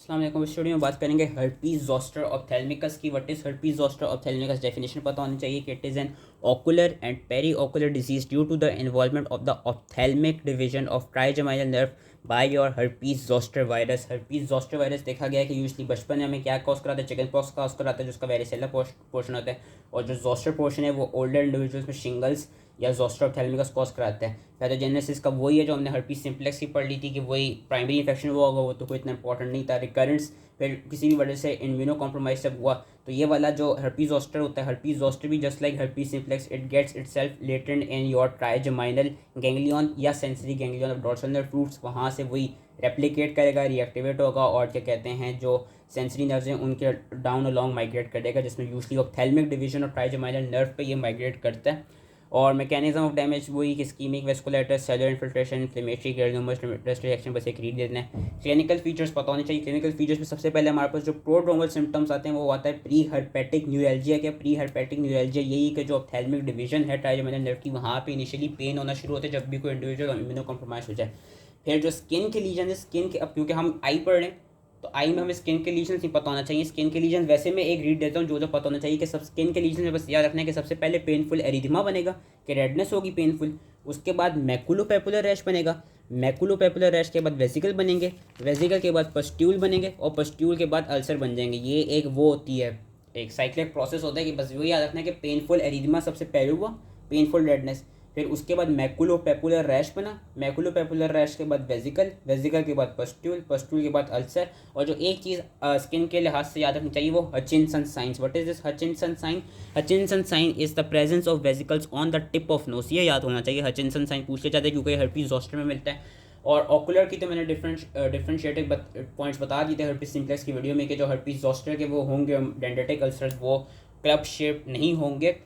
अस्सलाम वालेकुम। इस वीडियो में बात करेंगे हर्पीज जोस्टर ऑप्थेल्मिकस की। What is herpes zoster ophthalmicus? Definition पता होनी चाहिए कि it is an ocular and periocular disease due to the involvement of the ophthalmic division of trigeminal nerve by your herpes zoster virus। herpes zoster virus देखा गया है कि usually बचपन में हमें क्या कॉज कराता है? चिकन पॉक्स कॉज कराता है, जिसका वेरिसेला पोर्शन होता है। और जो जोस्टर पोर्शन है वो ओल्डर इंडिविजुअल्स में शिंगल्स या जोस्टर ऑप्थेल्मिकस कॉज कराता है। पैथोजेनेसिस का वही है जो हमने हर्पीज सिम्प्लेक्स की पढ़ ली थी कि वही प्राइमरी इन्फेक्शन हुआ होगा, वो तो कोई इतना इंपॉर्टेंट नहीं था। रिकरेंस फिर किसी भी वजह से इम्यूनो कॉम्प्रोमाइज जब हुआ तो ये वाला जो हर्पीज जोस्टर होता है, हर्पीज जोस्टर भी just like herpes simplex it gets itself latent in your trigeminal ganglion या sensory ganglion of dorsal nerve roots. वहाँ से वही रेप्लिकेट करेगा, रिएक्टिवेट होगा और क्या कहते हैं जो सेंसरी नर्व्स हैं उनके डाउन अलॉन्ग माइग्रेट करेगा, जिसमें यूजली ऑप्थेल्मिक डिवीजन और ट्राइजेमाइनल नर्व पे ये माइग्रेट करता है। और मैकेनिज्म ऑफ डैमेज वही कि ischemic vasculitis, cellular infiltration, inflammatory granulomas, rest reaction, बस एक रीड देना है। क्लिनिकल फीचर्स पता होने चाहिए। क्लिनिकल फीचर्स में सबसे पहले हमारे पास जो प्रोड्रोमल सिम्टम्स आते हैं वो आता है प्री हर्पेटिक न्यूरैल्जिया। क्या प्री हर्पेटिक न्यूरैल्जिया? यही कि जो ऑप्थेल्मिक डिवीजन है ट्राइजेमिनल नर्व की, वहाँ पे इनिशियली पेन होना शुरू होता है जब भी कोई इंडिविजुअल इम्यूनो कॉम्प्रोमाइज हो जाए। फिर जो स्किन के लीजन है, स्किन के अब क्योंकि हम आई पढ़ रहे हैं तो आई में हमें स्किन के लीजन ही पता होना चाहिए। स्किन के लीजन वैसे मैं एक रीड देता हूँ जो पता होना चाहिए कि सब स्किन के लीजन में बस याद रखना है कि सबसे पहले पेनफुल एरिथमा बनेगा कि रेडनेस होगी पेनफुल। उसके बाद मैकुलोपेपुलर रैश बनेगा, मैकुलोपेपुलर रैश के बाद वेसिकल बनेंगे, वेसिकल के बाद पस्ट्यूल बनेंगे और पस्ट्यूल के बाद अल्सर बन जाएंगे। ये एक वो होती है, एक साइक्लिक प्रोसेस होता है कि बस वही याद रखना है कि पेनफुल एरिथमा सबसे पहले हुआ, पेनफुल रेडनेस, फिर उसके बाद मैकुलोपेपुलर रैश बना, मैकुलोपेपुलर रैश के बाद वेजिकल, वेजिकल के बाद पस्ट्यूल, पस्ट्यूल के बाद अल्सर। और जो एक चीज़ स्किन के लिहाज से याद रखनी चाहिए वो Hutchinson science. What is this Hutchinson sign? Hutchinson sign is the presence of vesicles on the tip of nose. ये याद होना चाहिए। हचिनसन साइन पूछ लिया जाता है क्योंकि हर्पीज जोस्टर में मिलता है। और ऑकुलर की तो मैंने डिफरेंशिएटिव पॉइंट्स बता दिए थे हर्पीज सिम्प्लेक्स की वीडियो में कि जो हर्पीज जोस्टर के वो होंगे डेंड्रेटिक अल्सर्स वो क्लब शेप नहीं होंगे।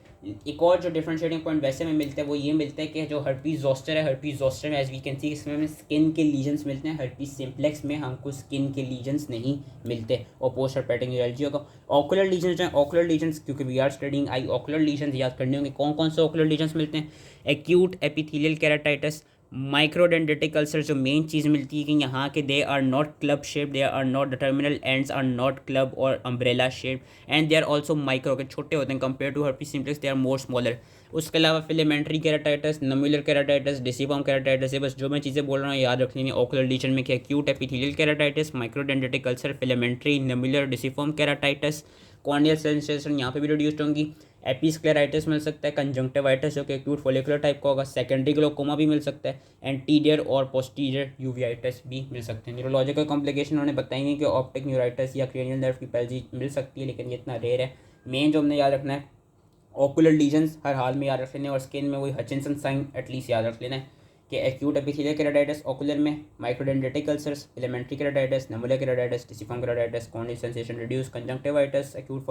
एक और जो डिफरेंशिएटिंग पॉइंट वैसे में मिलता है वो ये मिलता है कि जो हर्पीज जोस्टर है, हर्पीज जोस्टर में एज वी कैन सी इसमें हमें स्किन के लीजन्स मिलते हैं। हर्पीज सिम्प्लेक्स में हमको स्किन के लीजन्स नहीं मिलते। और पोस्ट हर्पेटिक न्यूरैल्जिया का ऑकुलर लीजन्स जो है, ऑकुलर लीजन्स क्योंकि we are studying eye, ocular lesions याद करने होंगे। कौन कौन से ऑकुलर लीजन्स मिलते हैं? Acute epithelial keratitis, microdendritic ulcer. जो मेन चीज़ मिलती है कि यहाँ के they are not club shape, they are not the terminal ends are not club और umbrella shape and they are also micro के छोटे होते हैं compare to herpes simplex, they are more smaller. उसके अलावा filamentary keratitis, nummular keratitis, disciform keratitis है। बस जो मैं चीज़ें बोल रहा हूँ याद रख लेनी। ऑकुलर लीजन में क्या? Acute epithelial keratitis, microdendritic ulcer, filamentary, nummular, disciform keratitis. Corneal sensation यहाँ पे भी रिड्यूस्ड होंगी। एपिस्क्लेराइटिस मिल सकता है, कंजंक्टिवाइटिस जो कि एक्यूट फोलिकुलर टाइप का होगा, सेकेंडरी ग्लोकोमा भी मिल सकता है, एंटीरियर और पोस्टीरियर यूवियाइटिस भी मिल सकते हैं। न्यूरोलॉजिकल कॉम्प्लिकेशन उन्होंने बताएंगे कि ऑप्टिक न्यूराइटिस या क्रेनियल नर्व की पैल्जी मिल सकती है, लेकिन ये इतना रेयर है। मेन जो हमने याद रखना है ऑकुलर लीजन्स हर हाल में याद रख लेना है। और स्किन में वही हचिनसन साइन एटलीस्ट याद रख लेना है कि एक्यूट एपिथेलियल केराटाइटिस ऑकुलर में, microdendritic ulcers, filamentary keratitis, nummular keratitis, disciform keratitis, corneal sensation reduce, conjunctivitis, acute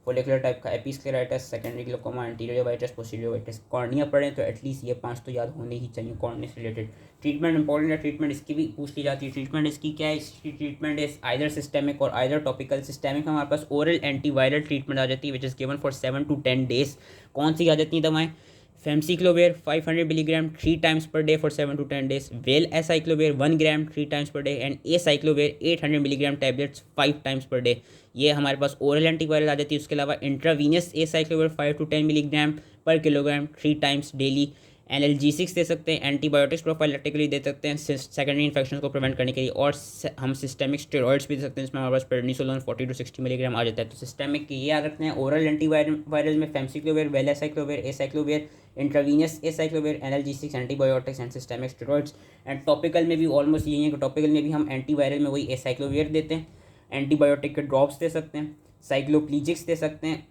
follicular type का episcleritis, secondary glaucoma, anterior uveitis, posterior uveitis. Cornea पढ़ें तो एटलीस्ट ये 5 तो याद होने ही चाहिए कॉर्निया से रिलेटेड। ट्रीटमेंट इंपॉर्टेंट है, ट्रीटमेंट इसकी भी पूछ ली जाती है। ट्रीटमेंट इसकी क्या है? इसकी ट्रीटमेंट इज आइदर सिस्टेमिक और आइदर टॉपिकल। सिस्टेमिक में हमारे पास ओरल एंटीवायरल ट्रीटमेंट आ जाती है which is given for 7 to 10 days। कौन सी आ जाती हैं दवाएं? Famciclovir 500 milligram 3 times per day for 7 to 10 days, valacyclovir 1 gram 3 times per day and acyclovir 800 milligram tablets 5 times per day। ये हमारे पास ओरल एंटीवायरल आ जाती है। उसके अलावा इंट्रावीनियस एसाइक्लोवेयर 5 to 10 मिलीग्राम पर किलोग्राम 3 times डेली। एनाल्जेसिक्स दे सकते हैं, एंटीबायोटिक्स प्रोफाइलेक्टिकली दे सकते हैं सेकेंडरी इन्फेक्शन को प्रिवेंट करने के लिए। और हम सिस्टेमिक स्टेरॉइड्स भी दे सकते हैं, जिसमें हमारे पास प्रेडनिसोलोन 40 to 60 मिलीग्राम आ जाता है। तो सिस्टेमिक ये याद रखते हैं ओरल एंटीवायरल में famciclovir, valacyclovir, acyclovir, intravenous acyclovir, analgesics, antibiotics and systemic steroids. And topical में भी ऑलमोस्ट यही है कि टॉपिकल में भी हम एंटीवायरल में वही एसाइक्लोवेयर देते हैं, एंटीबायोटिक के ड्रॉप्स दे सकते हैं, साइक्लोप्लीजिक्स दे सकते हैं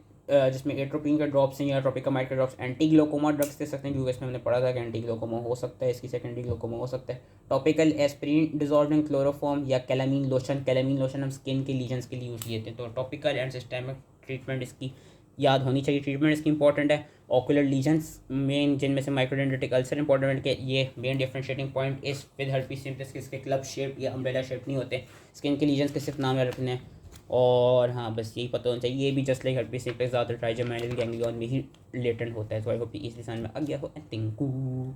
जिसमें एट्रोपिन के ड्रॉप्स हैं या ट्रोपिकामाइड के drops, anti glaucoma drugs they सकते हैं क्योंकि इसमें हमने पढ़ा था कि एंटी ग्लोकोमा हो सकता है, इसकी सेकेंडरी ग्लोकोमा हो सकता है। Topical aspirin dissolved in chloroform या कैलामीन लोशन, कैलामीन लोशन हम स्किन के लीजन्स के लिए यूज़ लेते हैं। तो टॉपिकल एंड सिस्टेमिक ट्रीटमेंट इसकी याद होनी चाहिए। ट्रीटमेंट इसकी इंपॉर्टेंट है। ऑकुलर लीजन्स मेन जिनमें से माइक्रोडेंड्रिटिक अल्सर इंपॉर्टेंट है कि ये मेन डिफरेंशिएटिंग पॉइंट इस विद हर्पीज सिम्प्लेक्स के इसके क्लब शेप या अम्ब्रेला शेप नहीं होते। स्किन के लीजन्स के सिर्फ नाम याद रखने हैं। और हाँ बस यही पता होना चाहिए। ये भी जस्ट लाइक हर्पीज सिम्प्लेक्स ज़्यादा ट्राइजेमाइनल गैंग्लियन में ही रिलेटेड होता है। तो आई होप इस समझ में आ गया हो। Thank you.